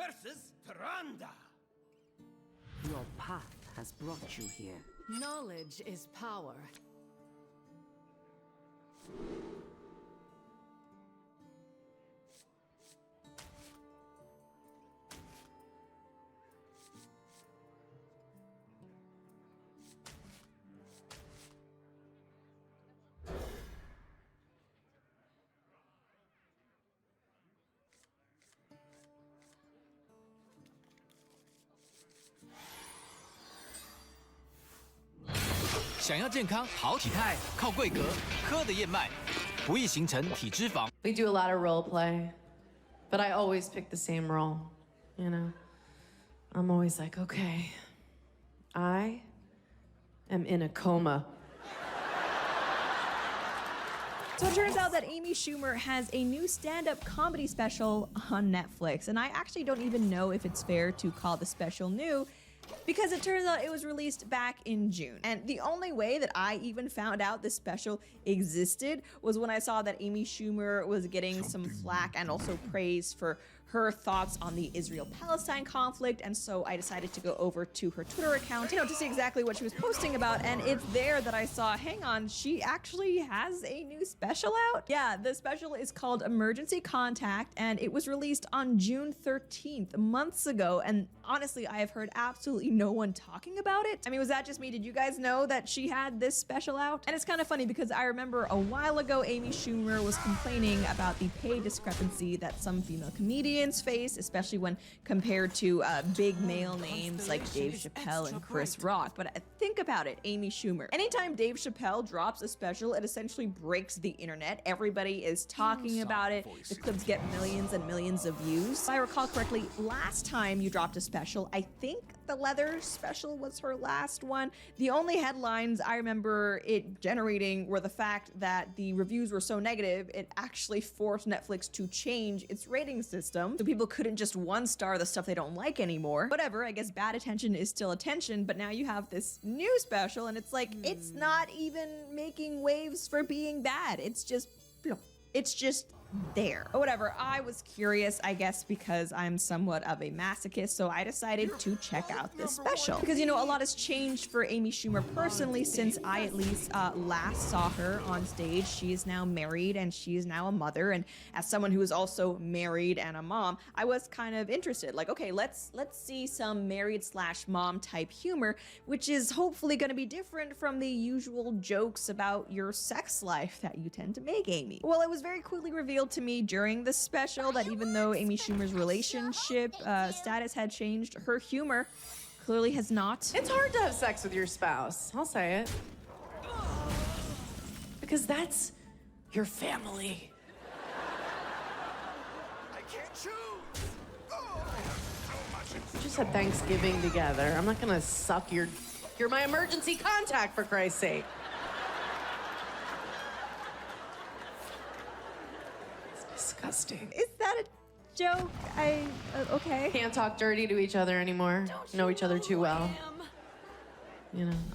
versus Piranda. Your path has brought you here. Knowledge is power.想要健康好体态，靠贵格喝的燕麦，不易形成体脂肪。 We do a lot of role play, but I always pick the same role, you know? I'm always like, okay, I am in a coma. So it turns out that Amy Schumer has a new stand-up comedy special on Netflix, and I actually don't even know if it's fair to call the special new, because it turns out it was released back in June. And the only way that I even found out this special existed was when I saw that Amy Schumer was getting some flack and also praise for her thoughts on the Israel-Palestine conflict, and so I decided to go over to her Twitter account, to see exactly what she was posting about, and it's there that I saw, hang on, she actually has a new special out? Yeah, the special is called Emergency Contact, and it was released on June 13th, months ago, and honestly, I have heard absolutely no one talking about it. I mean, was that just me? Did you guys know that she had this special out? And it's kind of funny because I remember a while ago, Amy Schumer was complaining about the pay discrepancy that some female comedians face, especially when compared to big male names like Dave Chappelle and Chris Rock. But think about it, Amy Schumer. Anytime Dave Chappelle drops a special, it essentially breaks the internet. Everybody is talking about it. The clips get millions and millions of views. If I recall correctly, last time you dropped a special, I think the leather special was her last one. The only headlines I remember it generating were the fact that the reviews were so negative, it actually forced Netflix to change its rating system, so people couldn't just one-star the stuff they don't like anymore. Whatever, I guess bad attention is still attention, but now you have this new special, and it's like, it's not even making waves for being bad. It's just there. But whatever, I was curious, I guess because I'm somewhat of a masochist, so I decided to check out this special. Because, a lot has changed for Amy Schumer personally since I at least last saw her on stage. She is now married and she is now a mother, and as someone who is also married and a mom, I was kind of interested. Like, okay, let's see some married/mom type humor, which is hopefully gonna be different from the usual jokes about your sex life that you tend to make, Amy. Well, it was very quickly revealed to me during the special that even though Amy Schumer's relationship status had changed, her humor clearly has not. It's hard to have sex with your spouse, I'll say it. Because that's your family. I can't choose. Oh, I have so much. We just had Thanksgiving together. I'm not gonna suck you're my emergency contact, for Christ's sake. Disgusting. Is that a joke? Okay. Can't talk dirty to each other anymore. Know each other too well.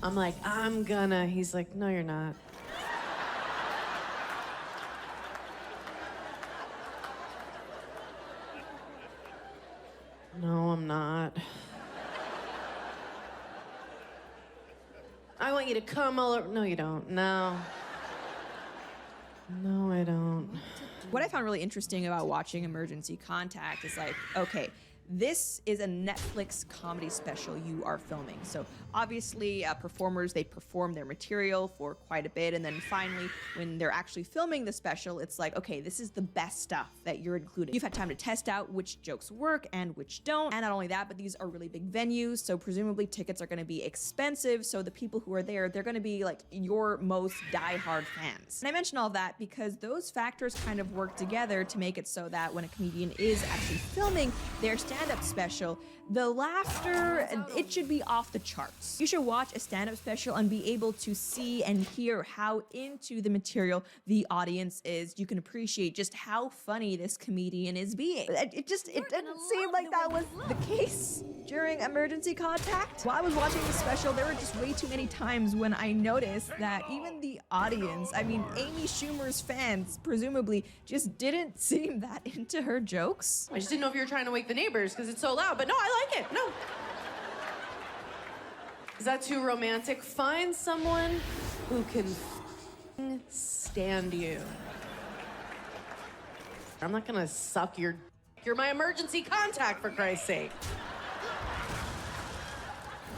I'm like, I'm gonna. He's like, no, you're not. No, I'm not. I want you to come all over. No, you don't. No. No, I don't. What I found really interesting about watching Emergency Contact is like, okay, this is a Netflix comedy special you are filming. So obviously performers, they perform their material for quite a bit. And then finally, when they're actually filming the special, it's like, okay, this is the best stuff that you're including. You've had time to test out which jokes work and which don't. And not only that, but these are really big venues. So presumably tickets are gonna be expensive. So the people who are there, they're gonna be like your most diehard fans. And I mention all that because those factors kind of work together to make it so that when a comedian is actually filming their stand-up special, the laughter, it should be off the charts. You should watch a stand-up special and be able to see and hear how into the material the audience is. You can appreciate just how funny this comedian is being. It didn't seem like that was the case during Emergency Contact. While I was watching the special, there were just way too many times when I noticed that even the audience, I mean, Amy Schumer's fans, presumably, just didn't seem that into her jokes. I just didn't know if you were trying to wake the neighbors neighbors because it's so loud, but no, I like it. No. Is that too romantic? Find someone who can stand you. I'm not gonna suck your... You're my emergency contact, for Christ's sake.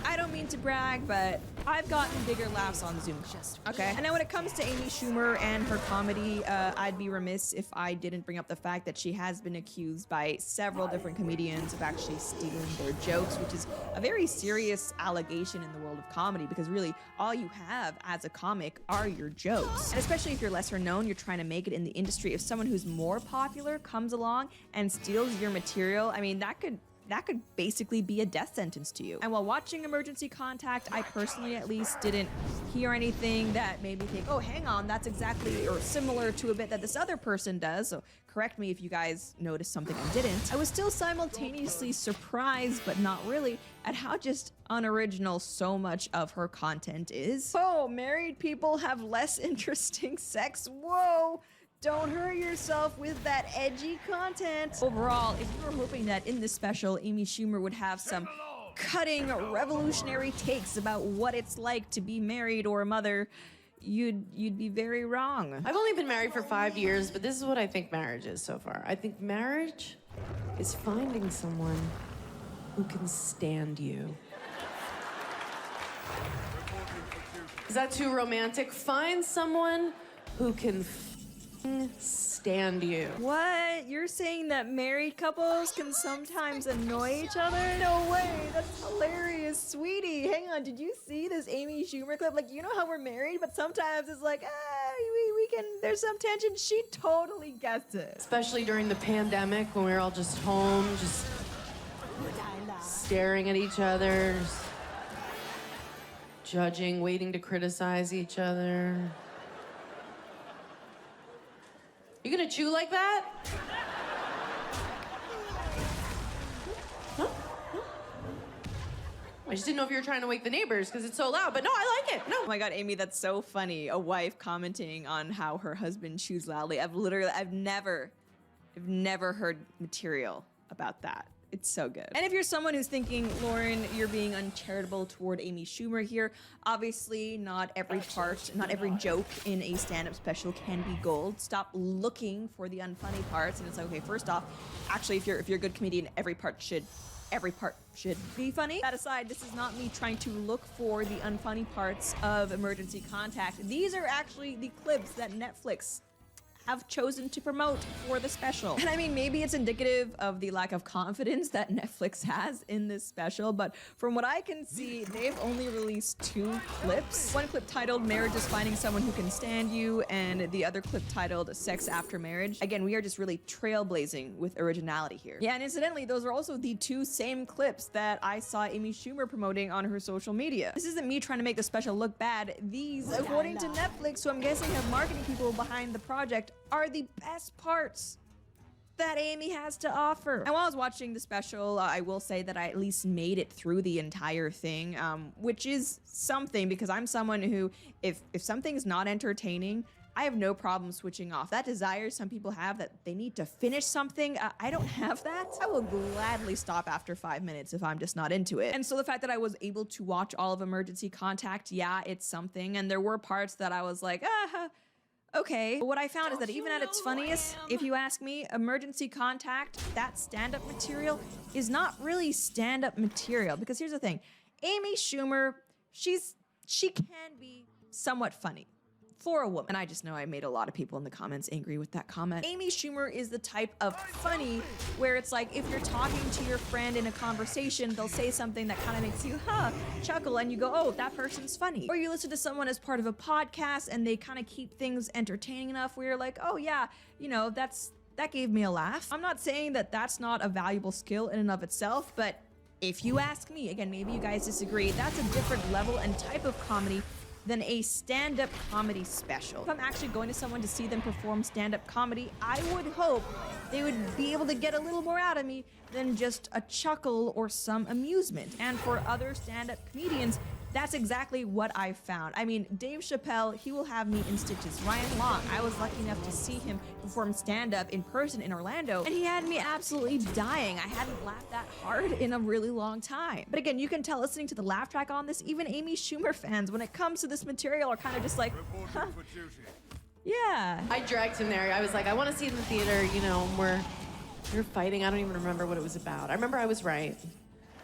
I don't mean to brag, but I've gotten bigger laughs on Zoom calls, okay? And now when it comes to Amy Schumer and her comedy, I'd be remiss if I didn't bring up the fact that she has been accused by several different comedians of actually stealing their jokes, which is a very serious allegation in the world of comedy, because really all you have as a comic are your jokes. And especially if you're lesser known, you're trying to make it in the industry, if someone who's more popular comes along and steals your material, I mean, that could basically be a death sentence to you. And while watching Emergency Contact, I personally at least didn't hear anything that made me think, oh, hang on, that's exactly or similar to a bit that this other person does. So correct me if you guys noticed something I didn't. I was still simultaneously surprised, but not really, at how just unoriginal so much of her content is. Oh, married people have less interesting sex. Whoa. Don't hurt yourself with that edgy content. Overall, if you were hoping that in this special, Amy Schumer would have some cutting, revolutionary takes about what it's like to be married or a mother, you'd be very wrong. I've only been married for 5 years, but this is what I think marriage is so far. I think marriage is finding someone who can stand you. Is that too romantic? Find someone who can stand you. What? You're saying that married couples can sometimes annoy each other? No way, that's hilarious. Sweetie, hang on, did you see this Amy Schumer clip? Like, you know how we're married, but sometimes it's like, we can, there's some tension. She totally gets it. Especially during the pandemic when we were all just home, just staring at each other, just judging, waiting to criticize each other. You gonna chew like that? Huh? I just didn't know if you were trying to wake the neighbors because it's so loud, but no, I like it. No. Oh my God, Amy, that's so funny. A wife commenting on how her husband chews loudly. I've never heard material about that. It's so good. And if you're someone who's thinking, Lauren, you're being uncharitable toward Amy Schumer here, obviously not every joke in a stand-up special can be gold. Stop looking for the unfunny parts. And it's like, okay, first off, actually, if you're a good comedian, every part should be funny. That aside, this is not me trying to look for the unfunny parts of Emergency Contact. These are actually the clips that Netflix have chosen to promote for the special. And I mean, maybe it's indicative of the lack of confidence that Netflix has in this special, but from what I can see, they've only released 2 clips. One clip titled Marriage is Finding Someone Who Can Stand You, and the other clip titled Sex After Marriage. Again, we are just really trailblazing with originality here. Yeah, and incidentally, those are also the 2 same clips that I saw Amy Schumer promoting on her social media. This isn't me trying to make the special look bad. These, according to Netflix, who I'm guessing have marketing people behind the project, are the best parts that Amy has to offer. And while I was watching the special, I will say that I at least made it through the entire thing, which is something, because I'm someone who, if something's not entertaining, I have no problem switching off. That desire some people have that they need to finish something, I don't have that. I will gladly stop after 5 minutes if I'm just not into it. And so the fact that I was able to watch all of Emergency Contact, yeah, it's something. And there were parts that I was like, okay. But what I found is that even at its funniest, if you ask me, Emergency Contact, that stand-up material is not really stand-up material. Because here's the thing, Amy Schumer, she can be somewhat funny for a woman. And I just know I made a lot of people in the comments angry with that comment. Amy Schumer is the type of funny where it's like, if you're talking to your friend in a conversation, they'll say something that kind of makes you, chuckle, and you go, oh, that person's funny. Or you listen to someone as part of a podcast and they kind of keep things entertaining enough where you're like, oh yeah, you know, that gave me a laugh. I'm not saying that that's not a valuable skill in and of itself, but if you ask me, again, maybe you guys disagree, that's a different level and type of comedy than a stand-up comedy special. If I'm actually going to someone to see them perform stand-up comedy, I would hope they would be able to get a little more out of me than just a chuckle or some amusement. And for other stand-up comedians, That's exactly what I found. I mean, Dave Chappelle, he will have me in stitches. Ryan Long, I was lucky enough to see him perform stand-up in person in Orlando, and he had me absolutely dying. I hadn't laughed that hard in a really long time. But again, you can tell listening to the laugh track on this, even Amy Schumer fans, when it comes to this material, are kind of just like, huh, yeah. I dragged him there. I was like, I want to see it in the theater, you know, we're fighting. I don't even remember what it was about. I remember I was right.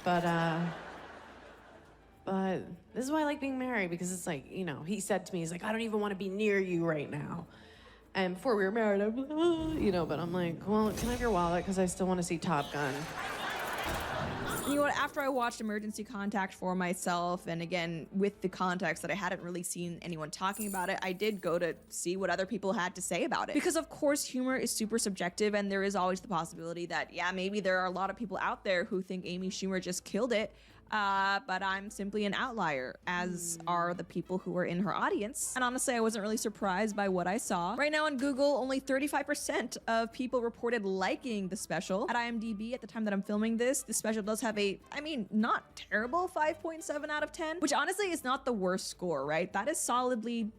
But this is why I like being married, because it's like, you know, he said to me, he's like, I don't even want to be near you right now. And before we were married, I'm like, oh, you know, but I'm like, well, can I have your wallet? Because I still want to see Top Gun. You know what, after I watched Emergency Contact for myself, and again, with the context that I hadn't really seen anyone talking about it, I did go to see what other people had to say about it. Because of course, humor is super subjective, and there is always the possibility that, yeah, maybe there are a lot of people out there who think Amy Schumer just killed it, but I'm simply an outlier, as are the people who were in her audience. And honestly, I wasn't really surprised by what I saw. Right now on Google, only 35% of people reported liking the special. At IMDb, at the time that I'm filming this, the special does have a, I mean, not terrible 5.7 out of 10, which honestly is not the worst score, right? That is solidly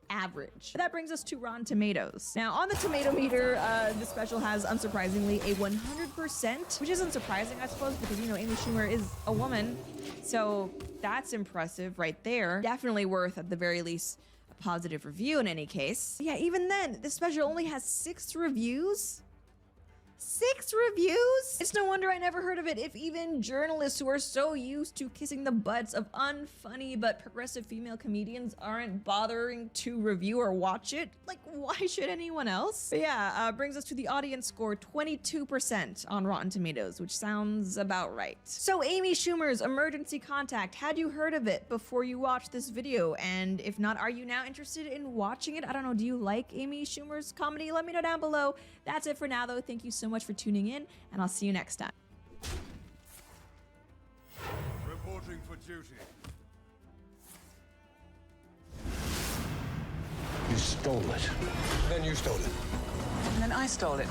average. But that brings us to Rotten Tomatoes. Now, on the tomato meter, the special has, unsurprisingly, a 100%, which isn't surprising, I suppose, because, you know, Amy Schumer is a woman, so that's impressive right there. Definitely worth, at the very least, a positive review in any case. Yeah, even then, this special only has 6 reviews? 6 reviews? It's no wonder I never heard of it if even journalists who are so used to kissing the butts of unfunny but progressive female comedians aren't bothering to review or watch it. Like, why should anyone else? But yeah, brings us to the audience score, 22% on Rotten Tomatoes, which sounds about right. So Amy Schumer's Emergency Contact, had you heard of it before you watched this video? And if not, are you now interested in watching it? I don't know, do you like Amy Schumer's comedy? Let me know down below. That's it for now though. Thank you so much for tuning in, and I'll see you next time. Reporting for duty. You stole it. Then you stole it. And then I stole it.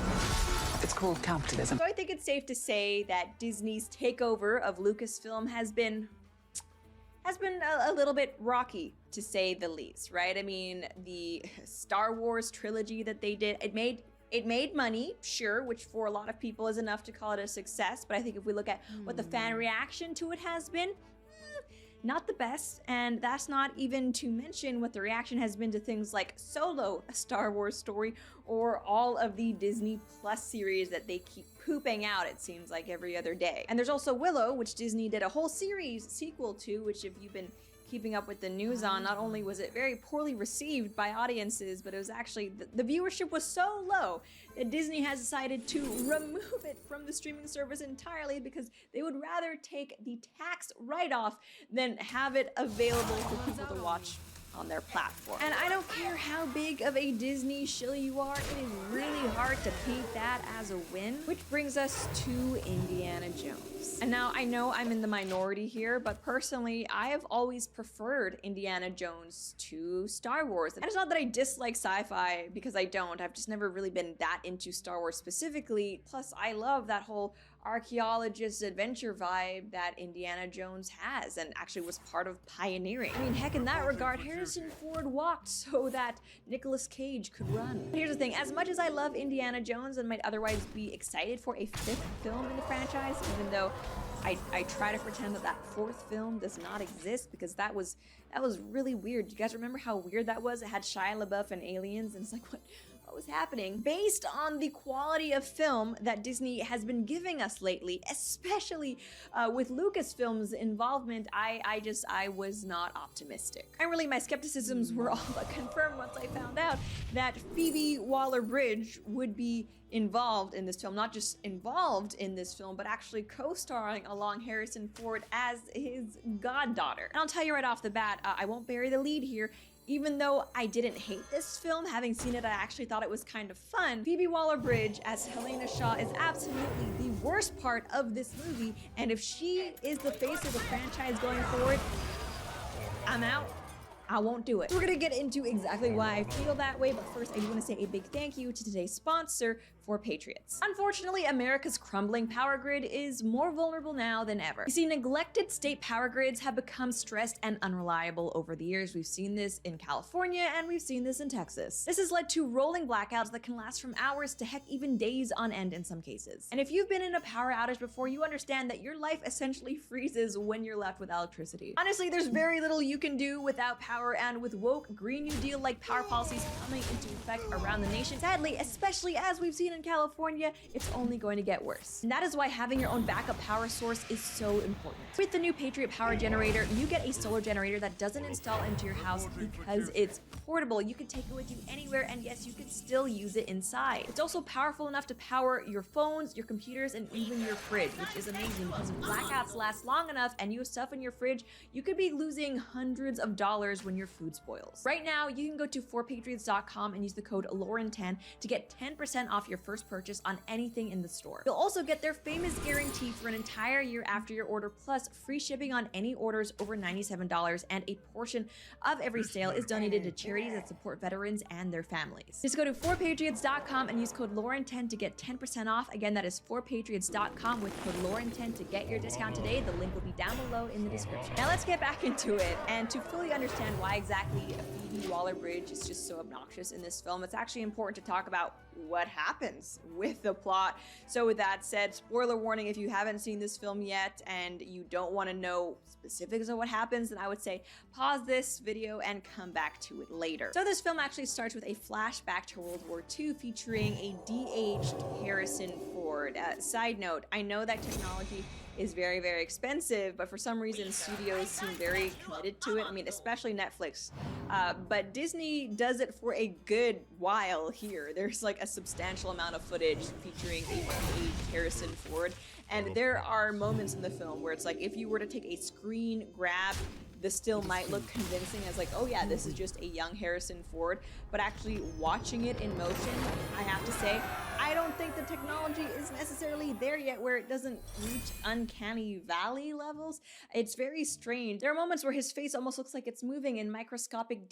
It's called capitalism. So I think it's safe to say that Disney's takeover of Lucasfilm has been a little bit rocky, to say the least, right? I mean, the Star Wars trilogy that they did, it made money, sure, which for a lot of people is enough to call it a success. But I think if we look at what the fan reaction to it has been, not the best. And that's not even to mention what the reaction has been to things like Solo, a Star Wars story, or all of the Disney Plus series that they keep pooping out, it seems like, every other day. And there's also Willow, which Disney did a whole series sequel to, which if you've been keeping up with the news on, not only was it very poorly received by audiences, but it was actually, the viewership was so low that Disney has decided to remove it from the streaming service entirely, because they would rather take the tax write-off than have it available for people to watch on their platform. And I don't care how big of a Disney shill you are, it is really hard to paint that as a win. Which brings us to Indiana Jones. And now I know I'm in the minority here, but personally, I have always preferred Indiana Jones to Star Wars. And it's not that I dislike sci-fi, because I don't. I've just never really been that into Star Wars specifically. Plus, I love that whole archaeologist adventure vibe that Indiana Jones has, and actually was part of pioneering. I mean, heck, in that regard, Harrison Ford walked so that Nicolas Cage could run. But here's the thing, as much as I love Indiana Jones and might otherwise be excited for a 5th film in the franchise, even though I try to pretend that 4th film does not exist, because that was really weird. Do you guys remember how weird that was? It had Shia LaBeouf and aliens, and it's like, what was happening? Based on the quality of film that Disney has been giving us lately, especially with Lucasfilm's involvement, I was not optimistic. And really, my skepticisms were all but confirmed once I found out that Phoebe Waller-Bridge would be involved in this film. Not just involved in this film, but actually co-starring along Harrison Ford as his goddaughter. And I'll tell you right off the bat, I won't bury the lead here. Even though I didn't hate this film, having seen it, I actually thought it was kind of fun. Phoebe Waller-Bridge as Helena Shaw is absolutely the worst part of this movie, and if she is the face of the franchise going forward, I'm out. I won't do it. We're gonna get into exactly why I feel that way, but first I do want to say a big thank you to today's sponsor, for Patriots. Unfortunately, America's crumbling power grid is more vulnerable now than ever. You see, neglected state power grids have become stressed and unreliable over the years. We've seen this in California and we've seen this in Texas. This has led to rolling blackouts that can last from hours to heck even days on end in some cases. And if you've been in a power outage before, you understand that your life essentially freezes when you're left with electricity. Honestly, there's very little you can do without power, and with woke Green New Deal like power policies coming into effect around the nation, sadly, especially as we've seen in California, it's only going to get worse. And that is why having your own backup power source is so important. With the new Patriot Power Generator, you get a solar generator that doesn't install into your house because it's portable. You can take it with you anywhere, and yes, you can still use it inside. It's also powerful enough to power your phones, your computers, and even your fridge, which is amazing because if blackouts last long enough and you have stuff in your fridge, you could be losing hundreds of dollars when your food spoils. Right now, you can go to 4patriots.com and use the code Lauren10 to get 10% off your first purchase on anything in the store. You'll also get their famous guarantee for an entire year after your order, plus free shipping on any orders over $97, and a portion of every sale is donated to charities that support veterans and their families. Just go to 4patriots.com and use code Lauren10 to get 10% off. Again, that is 4patriots.com with code Lauren10 to get your discount today. The link will be down below in the description. Now let's get back into it, and to fully understand why exactly Phoebe Waller-Bridge is just so obnoxious in this film, it's actually important to talk about what happens with the plot. So with that said, spoiler warning, if you haven't seen this film yet and you don't want to know specifics of what happens, then I would say pause this video and come back to it later. So this film actually starts with a flashback to World War II featuring a de-aged Harrison Ford. Side note, I know that technology is very, very expensive, but for some reason studios seem very committed to it. I mean, especially Netflix. But Disney does it for a good while here. There's like a substantial amount of footage featuring a de-aged Harrison Ford. And there are moments in the film where it's like, if you were to take a screen grab, this still might look convincing as like, oh yeah, this is just a young Harrison Ford, but actually watching it in motion, I have to say, I don't think the technology is necessarily there yet where it doesn't reach uncanny valley levels. It's very strange. There are moments where his face almost looks like it's moving in microscopic